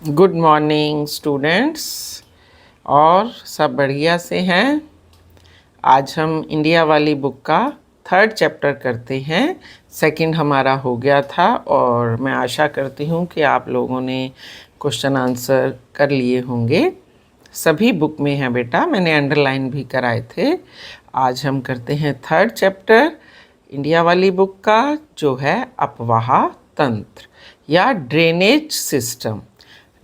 Good morning students. और सब बढ़िया से हैं। आज हम इंडिया वाली बुक का थर्ड चैप्टर करते हैं। सेकंड हमारा हो गया था और मैं आशा करती हूँ कि आप लोगों ने क्वेश्चन आंसर कर लिए होंगे। सभी बुक में है बेटा, मैंने अंडरलाइन भी कराए थे। आज हम करते हैं थर्ड चैप्टर इंडिया वाली बुक का, जो है अपवाह तंत्र या ड्रेनेज सिस्टम।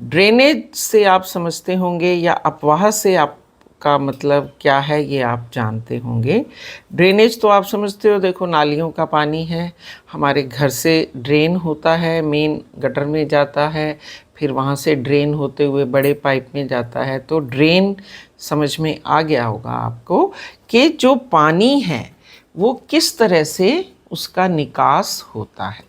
ड्रेनेज से आप समझते होंगे या अपवाह से आपका मतलब क्या है ये आप जानते होंगे। ड्रेनेज तो आप समझते हो, देखो नालियों का पानी है, हमारे घर से ड्रेन होता है, मेन गटर में जाता है, फिर वहाँ से ड्रेन होते हुए बड़े पाइप में जाता है। तो ड्रेन समझ में आ गया होगा आपको कि जो पानी है वो किस तरह से उसका निकास होता है।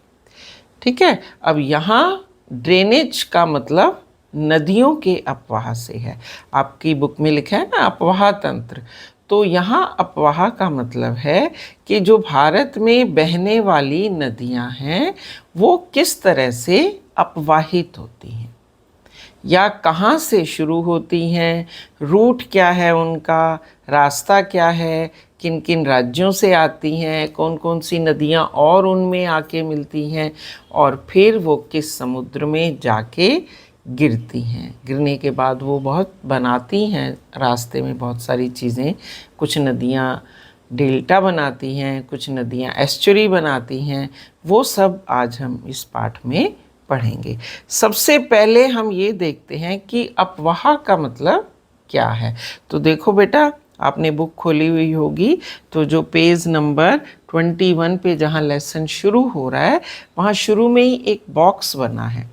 ठीक है। अब यहाँ ड्रेनेज का मतलब नदियों के अपवाह से है। आपकी बुक में लिखा है ना अपवाह तंत्र, तो यहाँ अपवाह का मतलब है कि जो भारत में बहने वाली नदियाँ हैं वो किस तरह से अपवाहित होती हैं या कहाँ से शुरू होती हैं, रूट क्या है उनका, रास्ता क्या है, किन किन राज्यों से आती हैं, कौन कौन सी नदियाँ और उनमें आके मिलती हैं, और फिर वो किस समुद्र में जाके गिरती हैं। गिरने के बाद वो बहुत बनाती हैं रास्ते में बहुत सारी चीज़ें। कुछ नदियाँ डेल्टा बनाती हैं, कुछ नदियाँ एस्चुरी बनाती हैं। वो सब आज हम इस पाठ में पढ़ेंगे। सबसे पहले हम ये देखते हैं कि अपवाह का मतलब क्या है। तो देखो बेटा, आपने बुक खोली हुई होगी, तो जो पेज नंबर 21 पे जहाँ लेसन शुरू हो रहा है वहाँ शुरू में ही एक बॉक्स बना है।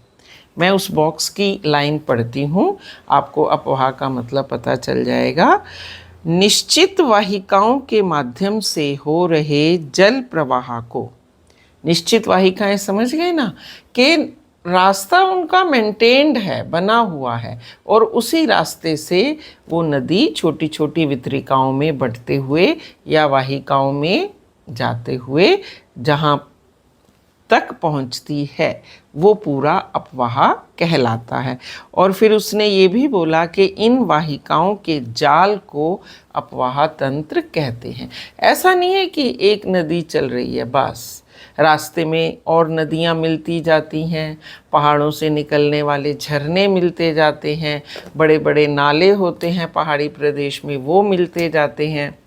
मैं उस बॉक्स की लाइन पढ़ती हूँ, आपको अपवाह का मतलब पता चल जाएगा। निश्चित वाहिकाओं के माध्यम से हो रहे जल प्रवाह को, निश्चित वाहिकाएं समझ गए ना, कि रास्ता उनका मेंटेन्ड है, बना हुआ है, और उसी रास्ते से वो नदी छोटी छोटी वितरिकाओं में बढ़ते हुए या वाहिकाओं में जाते हुए जहाँ तक पहुँचती है वो पूरा अपवाह कहलाता है। और फिर उसने ये भी बोला कि इन वाहिकाओं के जाल को अपवाह तंत्र कहते हैं। ऐसा नहीं है कि एक नदी चल रही है बस, रास्ते में और नदियाँ मिलती जाती हैं, पहाड़ों से निकलने वाले झरने मिलते जाते हैं, बड़े बड़े नाले होते हैं पहाड़ी प्रदेश में, वो मिलते जाते हैं।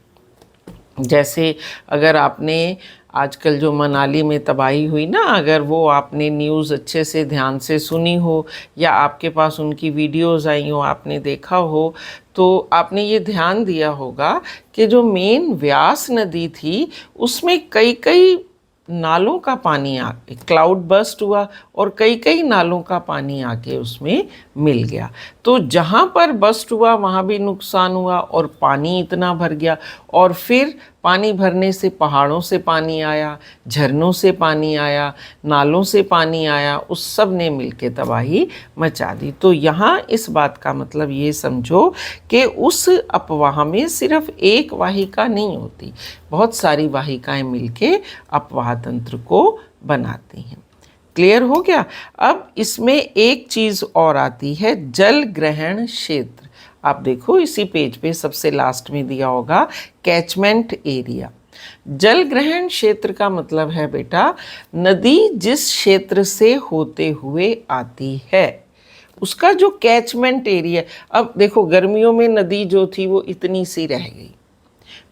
जैसे अगर आपने आजकल जो मनाली में तबाही हुई ना, अगर वो आपने न्यूज़ अच्छे से ध्यान से सुनी हो या आपके पास उनकी वीडियोज़ आई हो, आपने देखा हो, तो आपने ये ध्यान दिया होगा कि जो मेन व्यास नदी थी उसमें कई कई नालों का पानी क्लाउड बर्स्ट हुआ और कई कई नालों का पानी आके उसमें मिल गया। तो जहाँ पर बर्स्ट हुआ वहाँ भी नुकसान हुआ और पानी इतना भर गया, और फिर पानी भरने से पहाड़ों से पानी आया, झरनों से पानी आया, नालों से पानी आया, उस सब ने मिलके तबाही मचा दी। तो यहाँ इस बात का मतलब ये समझो कि उस अपवाह में सिर्फ एक वाहिका नहीं होती, बहुत सारी वाहिकाएं मिलके अपवाह तंत्र को बनाती हैं। क्लियर हो गया। अब इसमें एक चीज़ और आती है, जल ग्रहण क्षेत्र। आप देखो इसी पेज पे सबसे लास्ट में दिया होगा कैचमेंट एरिया। जल ग्रहण क्षेत्र का मतलब है बेटा, नदी जिस क्षेत्र से होते हुए आती है उसका जो कैचमेंट एरिया। अब देखो गर्मियों में नदी जो थी वो इतनी सी रह गई,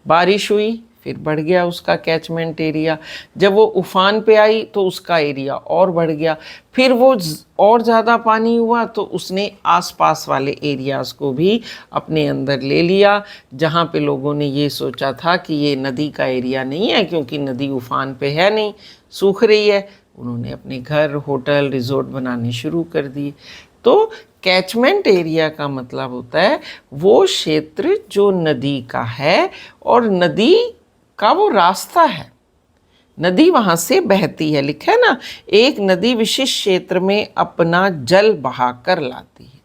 बारिश हुई फिर बढ़ गया उसका कैचमेंट एरिया, जब वो उफान पे आई तो उसका एरिया और बढ़ गया, फिर वो और ज़्यादा पानी हुआ तो उसने आसपास वाले एरियाज़ को भी अपने अंदर ले लिया। जहाँ पे लोगों ने ये सोचा था कि ये नदी का एरिया नहीं है क्योंकि नदी उफान पे है नहीं, सूख रही है, उन्होंने अपने घर, होटल, रिजॉर्ट बनाने शुरू कर दिए। तो कैचमेंट एरिया का मतलब होता है वो क्षेत्र जो नदी का है और नदी का वो रास्ता है, नदी वहाँ से बहती है। लिखा है ना, एक नदी विशिष्ट क्षेत्र में अपना जल बहा कर लाती है,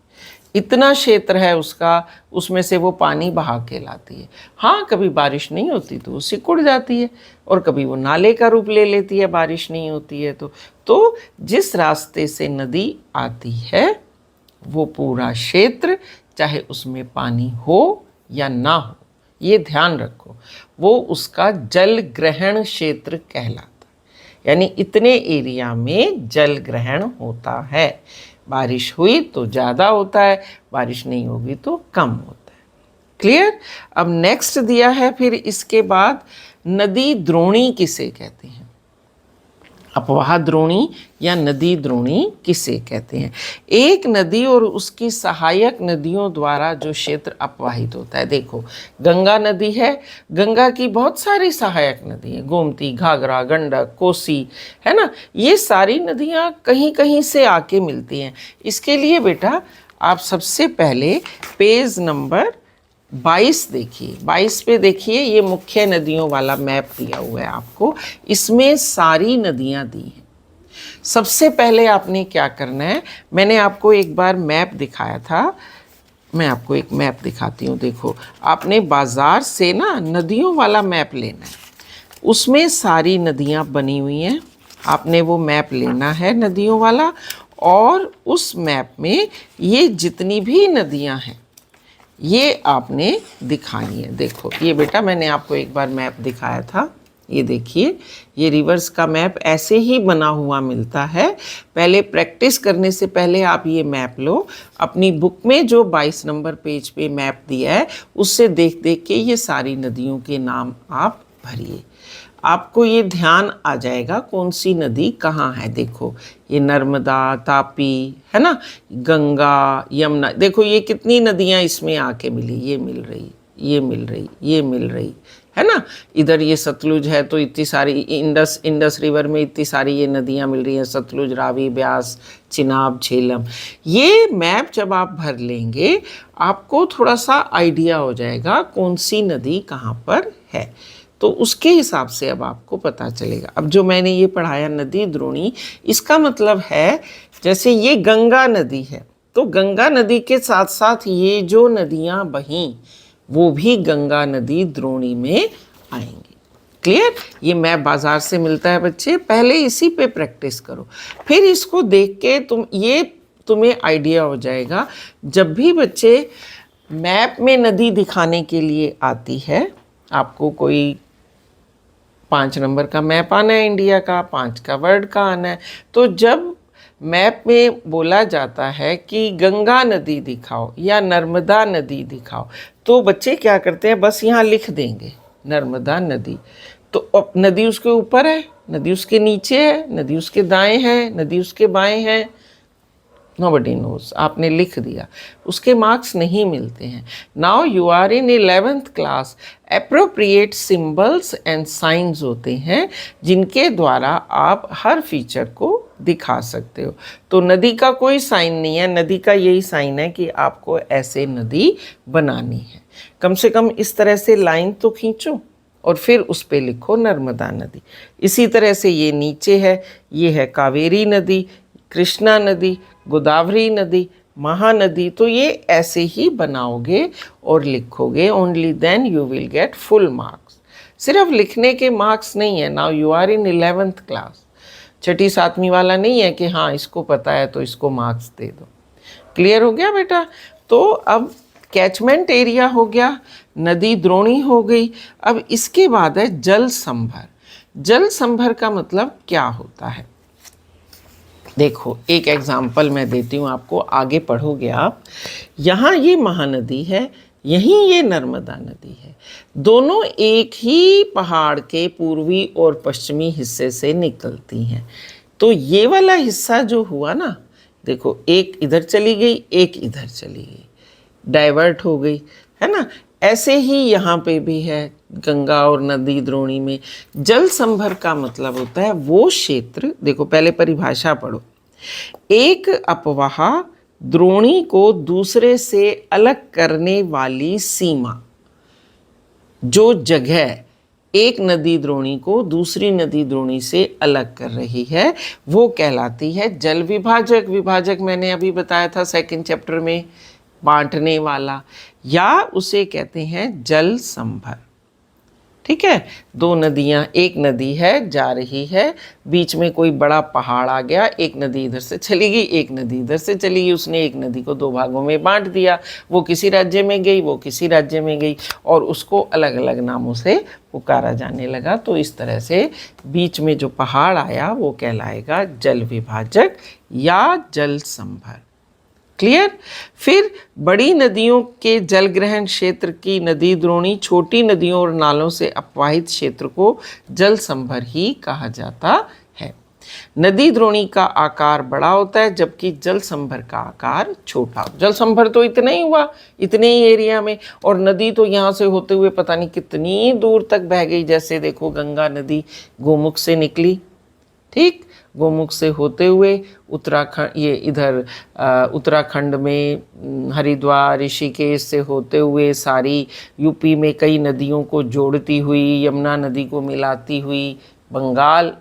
इतना क्षेत्र है उसका, उसमें से वो पानी बहा के लाती है। हाँ, कभी बारिश नहीं होती तो वो सिकुड़ जाती है और कभी वो नाले का रूप ले लेती है, बारिश नहीं होती है तो जिस रास्ते से नदी आती है वो पूरा क्षेत्र, चाहे उसमें पानी हो या ना हो, ये ध्यान रखो, वो उसका जल ग्रहण क्षेत्र कहलाता है। यानी इतने एरिया में जल ग्रहण होता है। बारिश हुई तो ज़्यादा होता है, बारिश नहीं होगी तो कम होता है। क्लियर। अब नेक्स्ट दिया है फिर इसके बाद, नदी द्रोणी किसे कहते हैं? अपवाह द्रोणी या नदी द्रोणी किसे कहते हैं? एक नदी और उसकी सहायक नदियों द्वारा जो क्षेत्र अपवाहित होता है। देखो, गंगा नदी है, गंगा की बहुत सारी सहायक नदी हैं, गोमती, घाघरा, गंडक, कोसी, है ना। ये सारी नदियाँ कहीं कहीं से आके मिलती हैं। इसके लिए बेटा आप सबसे पहले पेज नंबर 22 देखिए, 22 पे देखिए, ये मुख्य नदियों वाला मैप दिया हुआ है आपको। इसमें सारी नदियां दी हैं। सबसे पहले आपने क्या करना है, मैंने आपको एक बार मैप दिखाया था, मैं आपको एक मैप दिखाती हूँ। देखो, आपने बाजार से ना नदियों वाला मैप लेना है, उसमें सारी नदियाँ बनी हुई हैं। आपने वो मैप लेना है नदियों वाला, और उस मैप में ये जितनी भी नदियाँ हैं ये आपने दिखानी है। देखो ये बेटा मैंने आपको एक बार मैप दिखाया था, ये देखिए, ये रिवर्स का मैप ऐसे ही बना हुआ मिलता है। पहले प्रैक्टिस करने से पहले आप ये मैप लो, अपनी बुक में जो 22 नंबर पेज पे मैप दिया है उससे देख देख के ये सारी नदियों के नाम आप भरिए। आपको ये ध्यान आ जाएगा कौन सी नदी कहाँ है। देखो ये नर्मदा, तापी, है ना, गंगा, यमुना, देखो ये कितनी नदियाँ इसमें आके मिली, ये मिल रही, ये मिल रही, ये मिल रही, है ना। इधर ये सतलुज है तो इतनी सारी, इंडस रिवर में इतनी सारी ये नदियाँ मिल रही हैं, सतलुज, रावी, ब्यास, चिनाब, झेलम। ये मैप जब आप भर लेंगे आपको थोड़ा सा आइडिया हो जाएगा कौन सी नदी कहाँ पर है, तो उसके हिसाब से अब आपको पता चलेगा। अब जो मैंने ये पढ़ाया नदी द्रोणी, इसका मतलब है जैसे ये गंगा नदी है तो गंगा नदी के साथ साथ ये जो नदियाँ बहीं वो भी गंगा नदी द्रोणी में आएंगी। क्लियर। ये मैप बाजार से मिलता है बच्चे, पहले इसी पे प्रैक्टिस करो, फिर इसको देख के तुम्हें आइडिया हो जाएगा। जब भी बच्चे मैप में नदी दिखाने के लिए आती है, आपको कोई 5 नंबर का मैप आना है इंडिया का, 5 का वर्ल्ड का आना है, तो जब मैप में बोला जाता है कि गंगा नदी दिखाओ या नर्मदा नदी दिखाओ, तो बच्चे क्या करते हैं, बस यहाँ लिख देंगे नर्मदा नदी। तो अब नदी उसके ऊपर है, नदी उसके नीचे है, नदी उसके दाएं है, नदी उसके बाएं है, नोबडी नोज, आपने लिख दिया, उसके मार्क्स नहीं मिलते हैं। Now you are in 11th class, appropriate symbols and science होते हैं जिनके द्वारा आप हर फीचर को दिखा सकते हो। तो नदी का कोई साइन नहीं है, नदी का यही साइन है कि आपको ऐसे नदी बनानी है। कम से कम इस तरह से लाइन तो खींचो और फिर उस पे लिखो नर्मदा नदी। इसी तरह से ये नीचे है, ये है कावेरी नदी, कृष्णा नदी, गोदावरी नदी, महानदी। तो ये ऐसे ही बनाओगे और लिखोगे, only then you will get full marks. सिर्फ लिखने के मार्क्स नहीं है। Now you are in 11th class, 6ठी 7वीं वाला नहीं है कि हाँ इसको पता है तो इसको मार्क्स दे दो। क्लियर हो गया बेटा। तो अब कैचमेंट एरिया हो गया, नदी द्रोणी हो गई। अब इसके बाद है जल संभर। जल संभर का मतलब क्या होता है, देखो एक एग्जाम्पल मैं देती हूँ आपको, आगे पढ़ोगे आप। यहाँ ये महानदी है, यहीं ये नर्मदा नदी है, दोनों एक ही पहाड़ के पूर्वी और पश्चिमी हिस्से से निकलती हैं। तो ये वाला हिस्सा जो हुआ ना, देखो एक इधर चली गई, एक इधर चली गई, डाइवर्ट हो गई, है ना। ऐसे ही यहाँ पे भी है गंगा और नदी द्रोणी में। जल संभर का मतलब होता है वो क्षेत्र, देखो पहले परिभाषा पढ़ो, एक अपवाह द्रोणी को दूसरे से अलग करने वाली सीमा, जो जगह एक नदी द्रोणी को दूसरी नदी द्रोणी से अलग कर रही है वो कहलाती है जल विभाजक। विभाजक मैंने अभी बताया था 2nd चैप्टर में, बांटने वाला, या उसे कहते हैं जल संभर। ठीक है, दो नदियाँ, एक नदी है जा रही है, बीच में कोई बड़ा पहाड़ आ गया, एक नदी इधर से चली गई, एक नदी इधर से चली गई, उसने एक नदी को दो भागों में बांट दिया, वो किसी राज्य में गई, वो किसी राज्य में गई, और उसको अलग अलग नामों से पुकारा जाने लगा। तो इस तरह से बीच में जो पहाड़ आया वो कहलाएगा जल विभाजक या जल संभर। क्लियर। फिर बड़ी नदियों के जल ग्रहण क्षेत्र की नदी द्रोणी छोटी नदियों और नालों से अपवाहित क्षेत्र को जल संभर ही कहा जाता है। नदी द्रोणी का आकार बड़ा होता है जबकि जल संभर का आकार छोटा। जल संभर तो इतना ही हुआ, इतने ही एरिया में, और नदी तो यहाँ से होते हुए पता नहीं कितनी दूर तक बह गई। जैसे देखो गंगा नदी गोमुख से निकली, ठीक, गोमुख से होते हुए उत्तराखंड, ये इधर उत्तराखंड में हरिद्वार ऋषिकेश से होते हुए सारी यूपी में कई नदियों को जोड़ती हुई, यमुना नदी को मिलाती हुई बंगाल,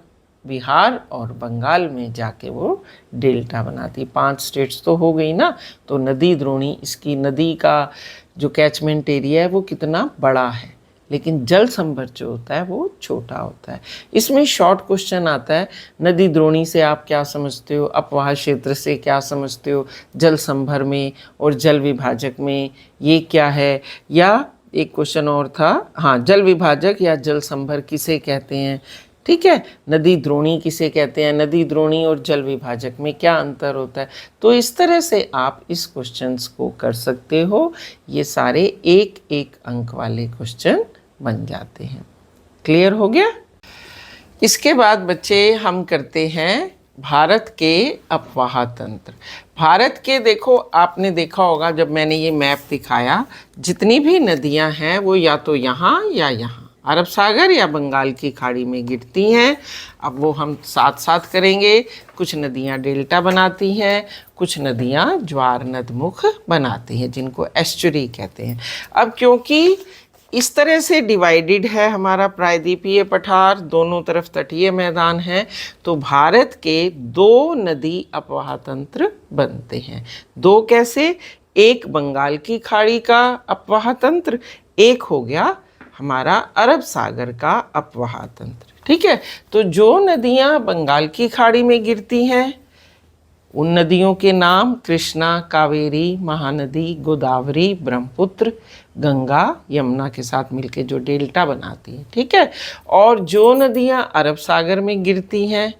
बिहार और बंगाल में जाके वो डेल्टा बनाती। 5 स्टेट्स तो हो गई ना। तो नदी द्रोणी, इसकी नदी का जो कैचमेंट एरिया है वो कितना बड़ा है, लेकिन जल संभर जो होता है वो छोटा होता है। इसमें शॉर्ट क्वेश्चन आता है, नदी द्रोणी से आप क्या समझते हो, अपवाह क्षेत्र से क्या समझते हो, जल संभर में और जल विभाजक में ये क्या है। या एक क्वेश्चन और था, हाँ, जल विभाजक या जल संभर किसे कहते हैं, ठीक है, नदी द्रोणी किसे कहते हैं, नदी द्रोणी और जल विभाजक में क्या अंतर होता है। तो इस तरह से आप इस क्वेश्चंस को कर सकते हो। ये सारे एक एक अंक वाले क्वेश्चन बन जाते हैं। क्लियर हो गया। इसके बाद बच्चे हम करते हैं भारत के अपवाह तंत्र। भारत के, देखो आपने देखा होगा जब मैंने ये मैप दिखाया, जितनी भी नदियां हैं वो या तो यहाँ या यहाँ अरब सागर या बंगाल की खाड़ी में गिरती हैं। अब वो हम साथ साथ करेंगे। कुछ नदियाँ डेल्टा बनाती हैं, कुछ नदियाँ ज्वार नदमुख बनाती हैं, जिनको एस्चुरी कहते हैं। अब क्योंकि इस तरह से डिवाइडेड है हमारा प्रायद्वीपीय पठार, दोनों तरफ तटीय मैदान है, तो भारत के 2 नदी अपवाह तंत्र बनते हैं। 2 कैसे, एक बंगाल की खाड़ी का अपवाह तंत्र, एक हो गया हमारा अरब सागर का अपवाह तंत्र। ठीक है, तो जो नदियाँ बंगाल की खाड़ी में गिरती हैं उन नदियों के नाम कृष्णा, कावेरी, महानदी, गोदावरी, ब्रह्मपुत्र, गंगा, यमुना के साथ मिलके जो डेल्टा बनाती है। ठीक है, और जो नदियाँ अरब सागर में गिरती हैं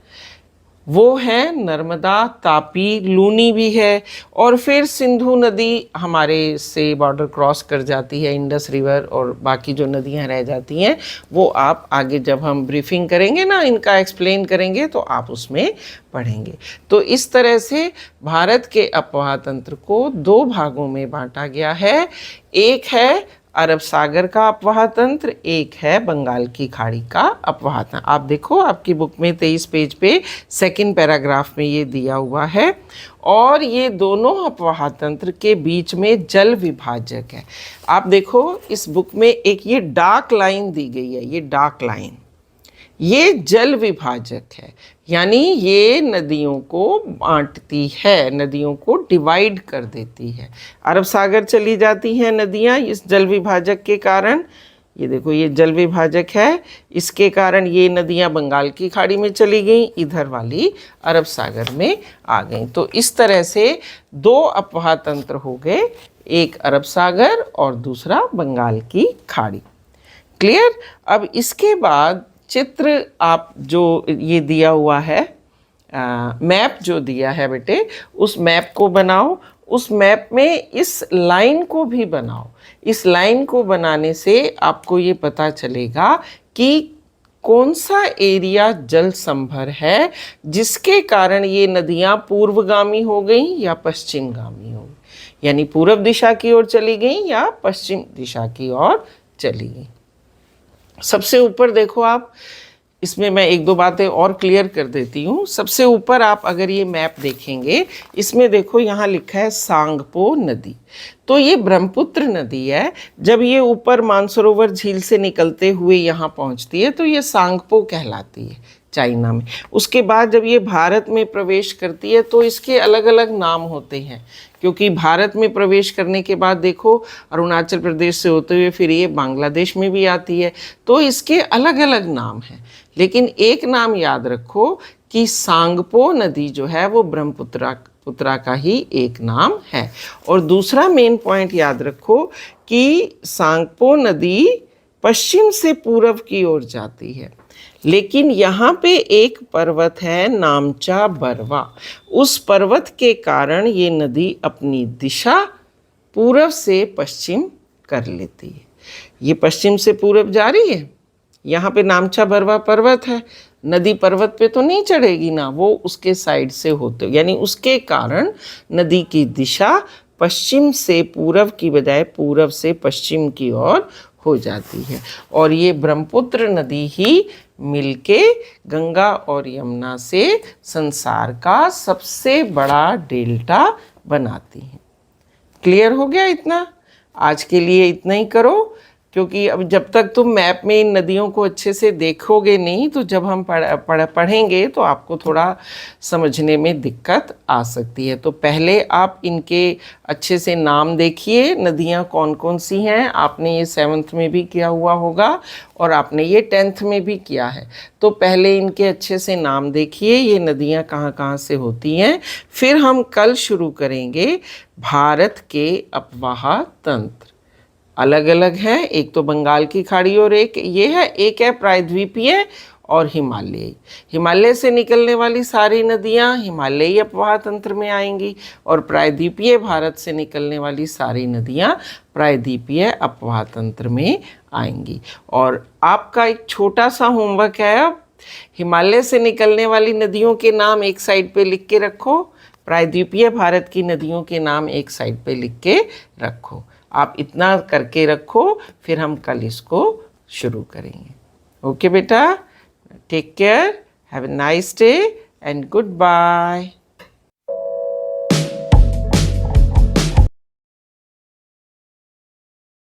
वो है नर्मदा, तापी, लूनी भी है, और फिर सिंधु नदी हमारे से बॉर्डर क्रॉस कर जाती है, इंडस रिवर, और बाकी जो नदियां रह जाती हैं वो आप आगे जब हम ब्रीफिंग करेंगे ना, इनका एक्सप्लेन करेंगे, तो आप उसमें पढ़ेंगे। तो इस तरह से भारत के अपवाह तंत्र को 2 भागों में बांटा गया है। एक है अरब सागर का अपवाह तंत्र, एक है बंगाल की खाड़ी का अपवाह तंत्र। आप देखो आपकी बुक में 23 पेज पे 2nd पैराग्राफ में ये दिया हुआ है। और ये दोनों अपवाह तंत्र के बीच में जल विभाजक है। आप देखो इस बुक में एक ये डार्क लाइन दी गई है, ये डार्क लाइन, ये जल विभाजक है, यानी ये नदियों को बांटती है, नदियों को डिवाइड कर देती है। अरब सागर चली जाती हैं नदियाँ इस जल विभाजक के कारण। ये देखो ये जल विभाजक है, इसके कारण ये नदियाँ बंगाल की खाड़ी में चली गई, इधर वाली अरब सागर में आ गई। तो इस तरह से 2 अपवाह तंत्र हो गए, एक अरब सागर और दूसरा बंगाल की खाड़ी। क्लियर। अब इसके बाद चित्र आप जो ये दिया हुआ है मैप जो दिया है बेटे, उस मैप को बनाओ। उस मैप में इस लाइन को भी बनाओ। इस लाइन को बनाने से आपको ये पता चलेगा कि कौन सा एरिया जल संभर है, जिसके कारण ये नदियाँ पूर्वगामी हो गई या पश्चिमगामी हो गई, यानी पूर्व दिशा की ओर चली गई या पश्चिम दिशा की ओर चली गई। सबसे ऊपर देखो आप, इसमें मैं 1-2 बातें और क्लियर कर देती हूँ। सबसे ऊपर आप अगर ये मैप देखेंगे, इसमें देखो यहाँ लिखा है सांगपो नदी। तो ये ब्रह्मपुत्र नदी है। जब ये ऊपर मानसरोवर झील से निकलते हुए यहाँ पहुँचती है तो ये सांगपो कहलाती है। चाइना में। उसके बाद जब ये भारत में प्रवेश करती है तो इसके अलग अलग नाम होते हैं, क्योंकि भारत में प्रवेश करने के बाद देखो अरुणाचल प्रदेश से होते हुए फिर ये बांग्लादेश में भी आती है, तो इसके अलग अलग नाम हैं। लेकिन एक नाम याद रखो कि सांगपो नदी जो है वो ब्रह्मपुत्रा का ही एक नाम है। और दूसरा मेन पॉइंट याद रखो कि सांगपो नदी पश्चिम से पूर्व की ओर जाती है, लेकिन यहाँ पे एक पर्वत है नामचा बरवा, उस पर्वत के कारण ये नदी अपनी दिशा पूर्व से पश्चिम कर लेती है। ये पश्चिम से पूर्व जा रही है, यहाँ पे नामचा बरवा पर्वत है, नदी पर्वत पे तो नहीं चढ़ेगी ना, वो उसके साइड से होते, यानी उसके कारण नदी की दिशा पश्चिम से पूर्व की बजाय पूर्व से पश्चिम की ओर हो जाती है। और ये ब्रह्मपुत्र नदी ही मिलके गंगा और यमुना से संसार का सबसे बड़ा डेल्टा बनाती हैं। क्लियर हो गया इतना? आज के लिए इतना ही करो, क्योंकि अब जब तक तुम मैप में इन नदियों को अच्छे से देखोगे नहीं तो जब हम पढ़ेंगे तो आपको थोड़ा समझने में दिक्कत आ सकती है। तो पहले आप इनके अच्छे से नाम देखिए, नदियाँ कौन कौन सी हैं। आपने ये 7th में भी किया हुआ होगा और आपने ये 10th में भी किया है, तो पहले इनके अच्छे से नाम देखिए, ये नदियाँ कहाँ कहाँ से होती हैं। फिर हम कल शुरू करेंगे भारत के अपवाह तंत्र। अलग अलग हैं, एक तो बंगाल की खाड़ी और एक ये है, एक है प्रायद्वीपीय और हिमालयी। हिमालय से निकलने वाली सारी नदियां हिमालयी अपवाह तंत्र में आएंगी और प्रायद्वीपीय भारत से निकलने वाली सारी नदियां प्रायद्वीपीय अपवाह तंत्र में आएंगी। और आपका एक छोटा सा होमवर्क है, अब हिमालय से निकलने वाली नदियों के नाम एक साइड पे लिख के रखो, प्रायद्वीपीय भारत की नदियों के नाम एक साइड पे लिख के रखो। आप इतना करके रखो, फिर हम कल इसको शुरू करेंगे। ओके बेटा, take care, have a nice day and good bye.